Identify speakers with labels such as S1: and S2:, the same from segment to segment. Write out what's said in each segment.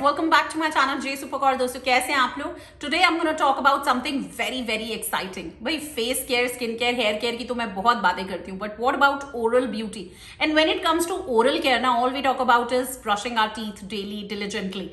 S1: welcome back to my channel JSuper Kaur. दोस्तों कैसे हैं आप लोग? Today I'm going to talk about something very exciting. भाई face care, skin care, hair care की तो मैं बहुत बातें करती हूँ, but what about oral beauty? And when it comes to oral care, now all we talk about is brushing our teeth daily, diligently.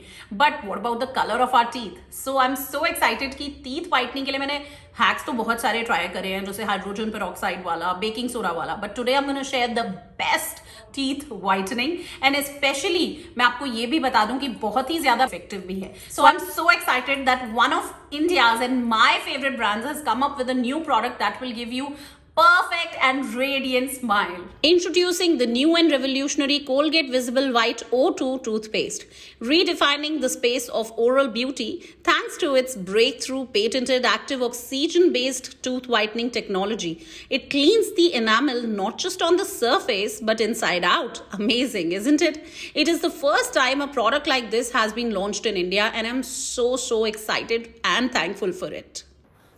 S1: But what about the color of our teeth? So I'm so excited कि teeth whitening के लिए मैंने hacks तो बहुत सारे try करे हैं, जैसे हाइड्रोजन पेरोक्साइड वाला, बेकिंग सोडा वाला, but today I am gonna share the best teeth whitening and specially मैं आपको ये भी बता दूं कि बहुत ही ज्यादा इफेक्टिव भी है. So I am so excited that one of India's and my favorite brands has come up with a new product that will give you perfect and radiant smile. Introducing the new and revolutionary Colgatevisiblewhite O2 toothpaste, redefining the space of oral beauty thanks to its breakthrough patented active oxygen-based tooth whitening technology. It cleans the enamel not just on the surface but inside out. Amazing, isn't it? It is the first time a product like this has been launched in India and I'm so excited and thankful for it.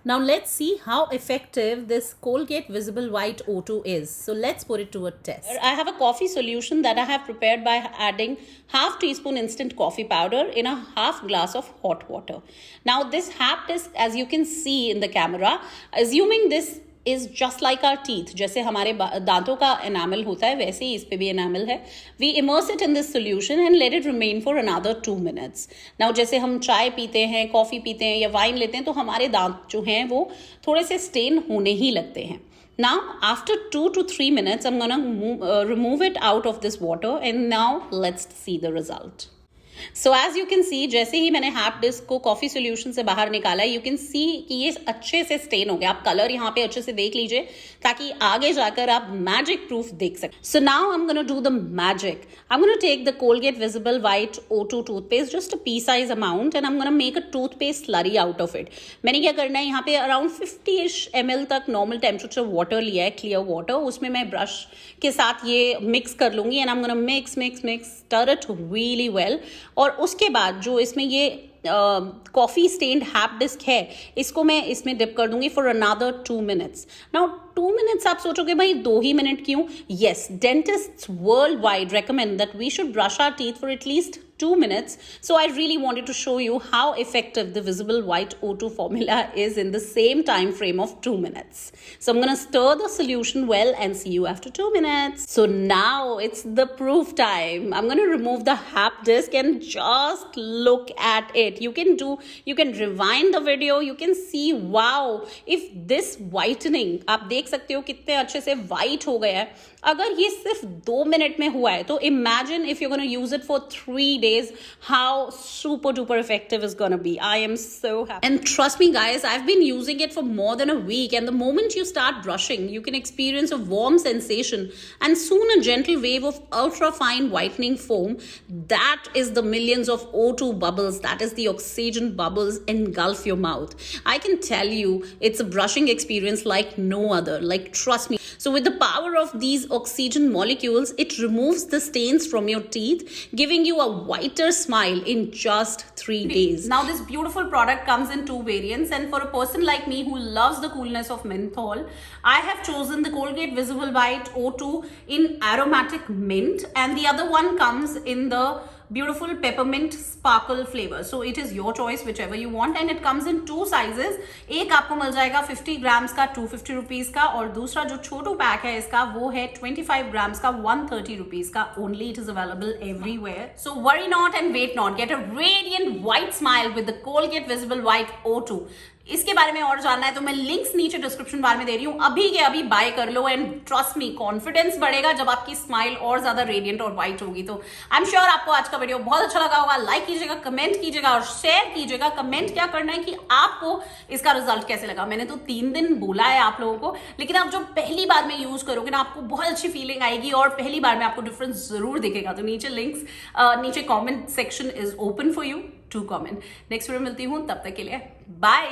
S1: Now let's see how effective this Colgate Visiblewhite O2 is. So let's put it to a test. I have a coffee solution that I have prepared by adding half teaspoon instant coffee powder in a half glass of hot water. Now this half disc, as you can see in the camera, assuming this is just like our teeth, जैसे हमारे दांतों का enamel होता है वैसे ही इस पे भी enamel है. We immerse it in this solution and let it remain for another 2 minutes. Now जैसे हम चाय पीते हैं, कॉफ़ी पीते हैं या वाइन लेते हैं तो हमारे दांत जो हैं वो थोड़े से स्टेन होने ही लगते हैं. Now after 2 to 3 minutes I'm gonna remove it out of this water and now let's see the result. So as you can see, जैसे ही मैंने हाफ डिस्क को कॉफी सोल्यूशन से बाहर निकाला, यू कैन सी कि ये अच्छे से स्टेन हो गया. आप कलर यहाँ पे अच्छे से देख लीजिए ताकि आगे जाकर आप मैजिक प्रूफ देख सकें. So now I am gonna do the magic. I am gonna take the Colgate visible white O2 toothpaste, just a pea size amount, and I am gonna make a toothpaste slurry out of it. मैंने क्या करना है, यहाँ पे around 50 ml तक normal temperature water लिया है, clear water. उसमें मैं ब्रश के साथ ये मिक्स कर लूंगी and I am gonna mix stir it really well. और उसके बाद जो इसमें ये कॉफी स्टेन्ड हैप डिस्क है इसको मैं इसमें डिप कर दूंगी for another 2 minutes. Now 2 minutes आप सोचोगे भाई 2 ही मिनट क्यों? Yes, dentists worldwide recommend that we should brush our teeth for at least 2 minutes. So I really wanted to show you how effective the Visiblewhite O2 formula is in the same time frame of 2 minutes. So I'm going to stir the solution well and see you after 2 minutes. So now it's the proof time. I'm going to remove the hap disc and just look at it. You can rewind the video. You can see, wow, if this whitening, आप देख सकते हो कितने अच्छे से white हो गया है. अगर ये सिर्फ 2 मिनट में हुआ है तो imagine if you're going to use it for 3 days, how super duper effective it's going to be. I am so happy. And trust me guys, I've been using it for more than a week, and the moment you start brushing, you can experience a warm sensation and soon a gentle wave of ultra fine whitening foam. That is the millions of O2 bubbles, that is the oxygen bubbles engulf your mouth. I can tell you it's a brushing experience like no other, like trust me. So with the power of these oxygen molecules, it removes the stains from your teeth, giving you a whiter smile in just 3 days. Now this beautiful product comes in 2 variants, and for a person like me who loves the coolness of menthol, I have chosen the Colgate Visiblewhite O2 in aromatic mint, and the other one comes in the beautiful peppermint sparkle flavor. So it is your choice, whichever you want, and it comes in 2 sizes. एक आपको मिल जाएगा 50 grams का 250 rupees का, और दूसरा जो छोटू pack है इसका वो है 25 grams का 130 rupees का. Only it is available everywhere. So worry not and wait not. Get a radiant white smile with the Colgate Visiblewhite O2. इसके बारे में और जानना है तो मैं लिंक्स नीचे डिस्क्रिप्शन बार में दे रही हूँ, अभी के अभी बाय कर लो. एंड ट्रस्ट मी, कॉन्फिडेंस बढ़ेगा जब आपकी स्माइल और ज्यादा रेडियंट और वाइट होगी. तो आई एम श्योर आपको आज का वीडियो बहुत अच्छा लगा होगा. लाइक कीजिएगा, कमेंट कीजिएगा और शेयर कीजिएगा. कमेंट क्या करना है कि आपको इसका रिजल्ट कैसे लगा. मैंने तो 3 दिन बोला है आप लोगों को, लेकिन आप जो पहली बार में यूज करोगे ना आपको बहुत अच्छी फीलिंग आएगी और पहली बार में आपको डिफरेंस जरूर दिखेगा. तो नीचे लिंक्स, नीचे comment section is open for you to comment. Next video मिलती हूँ, तब तक के लिए बाय.